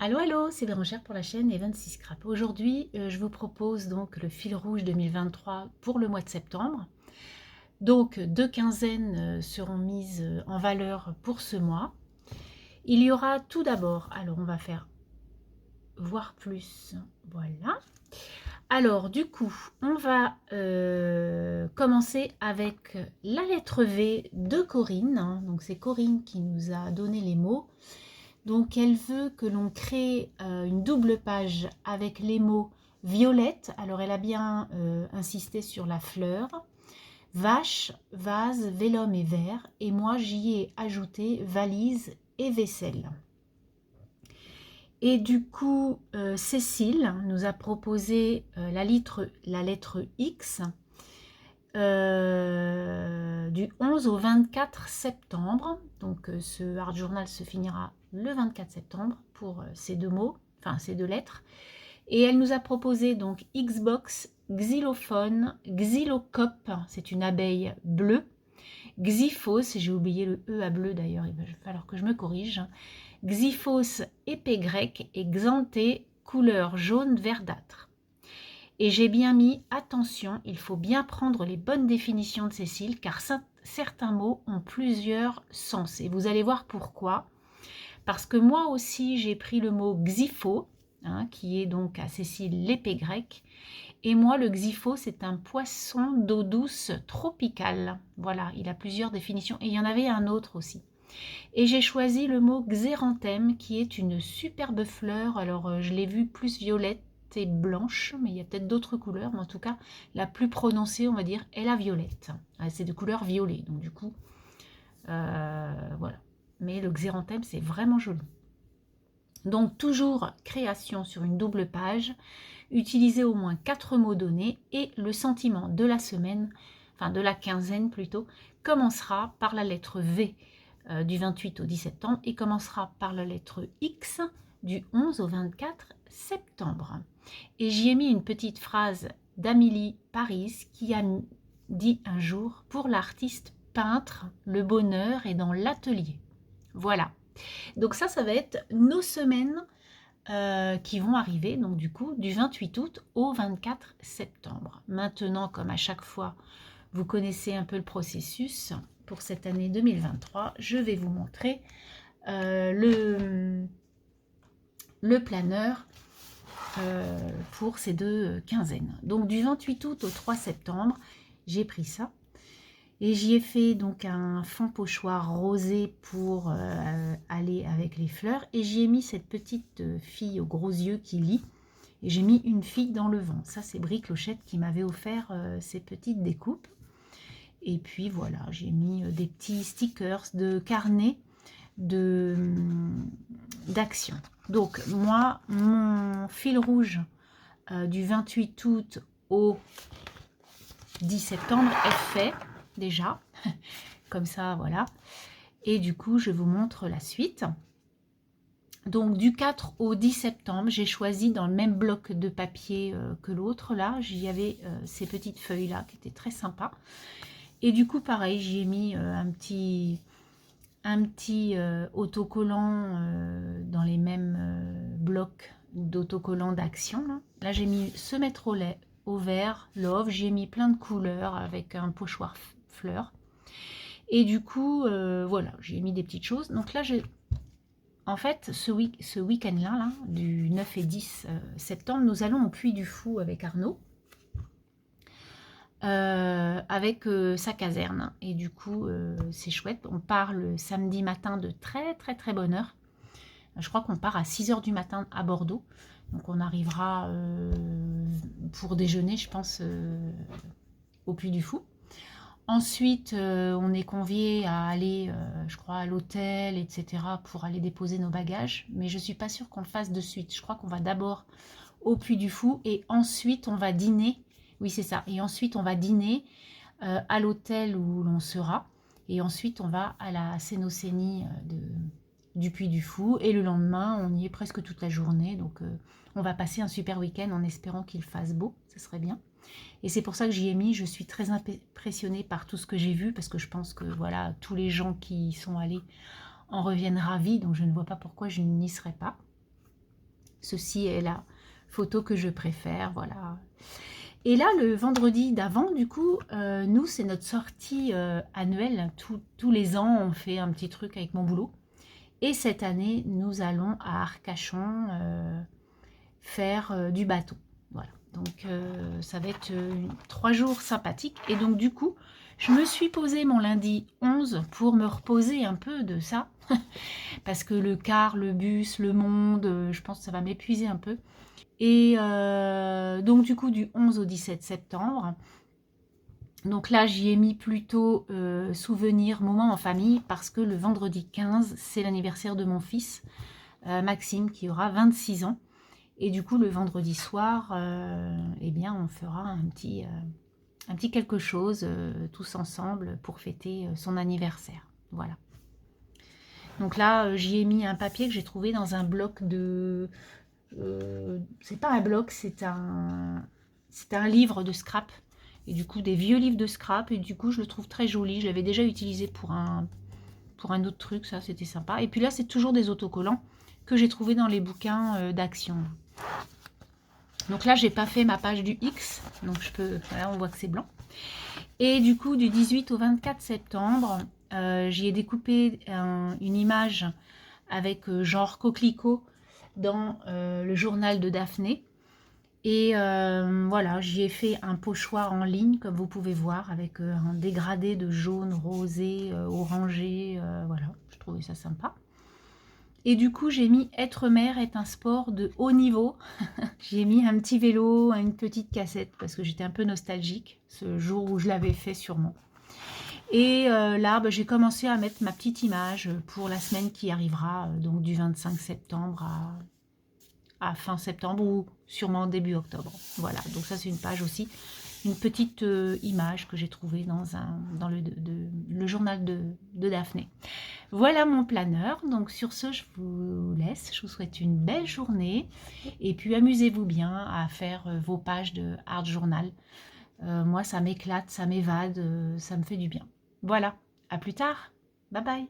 Allô, allô, c'est Bérangère pour la chaîne Event6 Scrap. Aujourd'hui, je vous propose donc le fil rouge 2023 pour le mois de septembre. Donc, 2 quinzaines seront mises en valeur pour ce mois. Il y aura tout d'abord, alors on va faire voir plus, voilà. Alors, du coup, on va commencer avec la lettre V de Corinne, hein. Donc, c'est Corinne qui nous a donné les mots. Donc, elle veut que l'on crée une double page avec les mots violette. Alors, elle a bien insisté sur la fleur. Vache, vase, vélum et verre. Et moi, j'y ai ajouté valise et vaisselle. Et du coup, Cécile nous a proposé la lettre X du 11 au 24 septembre. Donc, ce Art Journal se finira le 24 septembre pour ces deux mots, enfin ces deux lettres. Et elle nous a proposé donc Xbox, xylophone, xylocope, c'est une abeille bleue, xyphos, j'ai oublié le E à bleu d'ailleurs, il va falloir que je me corrige, xyphos épée grecque et xanthé couleur jaune verdâtre. Et j'ai bien mis attention, il faut bien prendre les bonnes définitions de Cécile car certains mots ont plusieurs sens et vous allez voir pourquoi. Parce que moi aussi j'ai pris le mot xypho, hein, qui est donc à Cécile l'épée grecque, et moi le xypho c'est un poisson d'eau douce tropicale. Voilà, il a plusieurs définitions et il y en avait un autre aussi. Et j'ai choisi le mot xéranthème qui est une superbe fleur, alors je l'ai vue plus violette et blanche, mais il y a peut-être d'autres couleurs, mais en tout cas la plus prononcée on va dire est la violette. C'est de couleur violet, donc du coup voilà. Mais le xéranthème c'est vraiment joli. Donc toujours création sur une double page, utiliser au moins 4 mots donnés et le sentiment de la semaine, enfin de la quinzaine plutôt, commencera par la lettre V du 28 au 10 septembre et commencera par la lettre X du 11 au 24 septembre. Et j'y ai mis une petite phrase d'Amélie Paris qui a dit un jour: pour l'artiste peintre, le bonheur est dans l'atelier. Voilà. Donc ça va être nos semaines qui vont arriver, donc du coup, du 28 août au 24 septembre. Maintenant, comme à chaque fois, vous connaissez un peu le processus pour cette année 2023, je vais vous montrer le planeur pour ces deux quinzaines. Donc du 28 août au 3 septembre, j'ai pris ça. Et j'y ai fait donc un fond pochoir rosé pour aller avec les fleurs. Et j'y ai mis cette petite fille aux gros yeux qui lit. Et j'ai mis une fille dans le vent. Ça, c'est Brie Clochette qui m'avait offert ces petites découpes. Et puis voilà, j'ai mis des petits stickers de carnet d'action. Donc moi, mon fil rouge du 28 août au 10 septembre est fait déjà, comme ça, voilà. Et du coup, je vous montre la suite. Donc, du 4 au 10 septembre, j'ai choisi dans le même bloc de papier que l'autre. Là, j'y avais ces petites feuilles-là qui étaient très sympas. Et du coup, pareil, j'y ai mis un petit autocollant dans les mêmes blocs d'autocollants d'action. Là, j'ai mis se mettre au lait, au vert, love. J'ai mis plein de couleurs avec un pochoir fleurs. Et du coup, voilà, j'ai mis des petites choses. Donc là, en fait, ce week-end-là, là, du 9 et 10 septembre, nous allons au Puy du Fou avec Arnaud. Avec sa caserne. Et du coup, c'est chouette. On part le samedi matin de très très très bonne heure. Je crois qu'on part à 6 h du matin à Bordeaux. Donc on arrivera pour déjeuner, je pense, au Puy du Fou. Ensuite, on est conviés à aller, je crois, à l'hôtel, etc. pour aller déposer nos bagages. Mais je ne suis pas sûre qu'on le fasse de suite. Je crois qu'on va d'abord au Puy du Fou et ensuite on va dîner. Oui, c'est ça. Et ensuite, on va dîner à l'hôtel où l'on sera. Et ensuite, on va à la Cénocénie du Puy du Fou. Et le lendemain, on y est presque toute la journée. Donc, on va passer un super week-end en espérant qu'il fasse beau. Ce serait bien. Et c'est pour ça que j'y ai mis. Je suis très impressionnée par tout ce que j'ai vu. Parce que je pense que voilà, tous les gens qui y sont allés en reviennent ravis. Donc, je ne vois pas pourquoi je n'y serais pas. Ceci est la photo que je préfère, voilà. Et là, le vendredi d'avant, du coup, nous, c'est notre sortie annuelle. Tous les ans, on fait un petit truc avec mon boulot. Et cette année, nous allons à Arcachon faire du bateau. Voilà. Donc, ça va être 3 jours sympathiques. Et donc, du coup, je me suis posée mon lundi 11 pour me reposer un peu de ça. Parce que le car, le bus, le monde, je pense que ça va m'épuiser un peu. Et donc du coup du 11 au 17 septembre, donc là j'y ai mis plutôt souvenir, moment en famille, parce que le vendredi 15 c'est l'anniversaire de mon fils Maxime qui aura 26 ans. Et du coup le vendredi soir, eh bien on fera un petit quelque chose tous ensemble pour fêter son anniversaire. Voilà. Donc là j'y ai mis un papier que j'ai trouvé dans un bloc de... c'est pas un bloc, c'est un livre de scrap. Et du coup, des vieux livres de scrap. Et du coup, je le trouve très joli. Je l'avais déjà utilisé pour un autre truc. Ça, c'était sympa. Et puis là, c'est toujours des autocollants que j'ai trouvé dans les bouquins d'Action. Donc là, j'ai pas fait ma page du X. Donc je peux... Voilà, on voit que c'est blanc. Et du coup, du 18 au 24 septembre, j'y ai découpé une image avec genre coquelicot dans le journal de Daphné. Et voilà, j'y ai fait un pochoir en ligne, comme vous pouvez voir, avec un dégradé de jaune, rosé, orangé. Voilà, je trouvais ça sympa. Et du coup, j'ai mis être mère est un sport de haut niveau. J'ai mis un petit vélo, une petite cassette, parce que j'étais un peu nostalgique, ce jour où je l'avais fait sûrement. Et là, bah, j'ai commencé à mettre ma petite image pour la semaine qui arrivera, donc du 25 septembre à fin septembre ou sûrement début octobre. Voilà, donc ça c'est une page aussi, une petite image que j'ai trouvée dans le journal de Daphné. Voilà mon planeur. Donc sur ce, je vous laisse. Je vous souhaite une belle journée. Et puis amusez-vous bien à faire vos pages de Art Journal. Moi, ça m'éclate, ça m'évade, ça me fait du bien. Voilà, à plus tard. Bye bye.